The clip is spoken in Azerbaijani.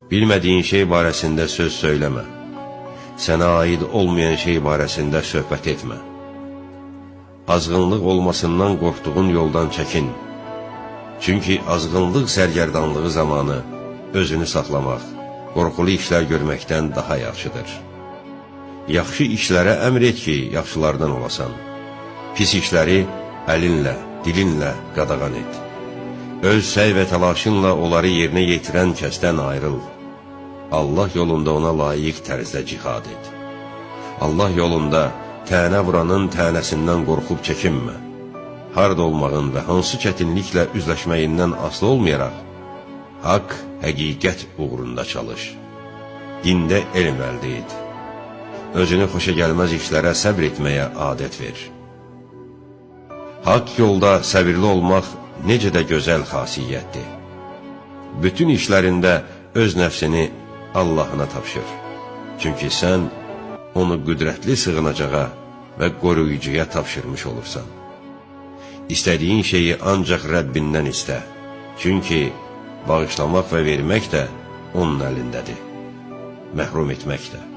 Bilmədiyin şey barəsində söz söyləmə. Sənə aid olmayan şey barəsində söhbət etmə. Azğınlıq olmasından qorxduğun yoldan çəkin. Çünki azğınlıq sərgərdanlığı zamanı özünü saxlamaq, qorxulu işlər görməkdən daha yaxşıdır. Yaxşı işlərə əmr et ki, yaxşılardan olasan. Pis işləri əlinlə, dilinlə qadağan et. Öz səy və təlaşınla onları yerinə yetirən kəsdən ayrıl. Allah yolunda ona layiq tərzdə cihad et. Allah yolunda tənə vuranın tənəsindən qorxub çəkinmə. Harda olmağın və hansı çətinliklə üzləşməyindən asılı olmayaraq, haqq, həqiqət uğrunda çalış. Dində elm əldə et. Özünü xoşa gəlməz işlərə səbr etməyə adət ver. Haqq yolda səbirli olmaq necə də gözəl xasiyyətdir. Bütün işlərində öz nəfsini Allahına tapşır. Çünki sən onu qüdrətli sığınacağa və qoruyucuya tapşırmış olursan. İstədiyin şeyi ancaq Rəbbindən istə. Çünki bağışlamaq və vermək də onun əlindədir. Məhrum etmək də.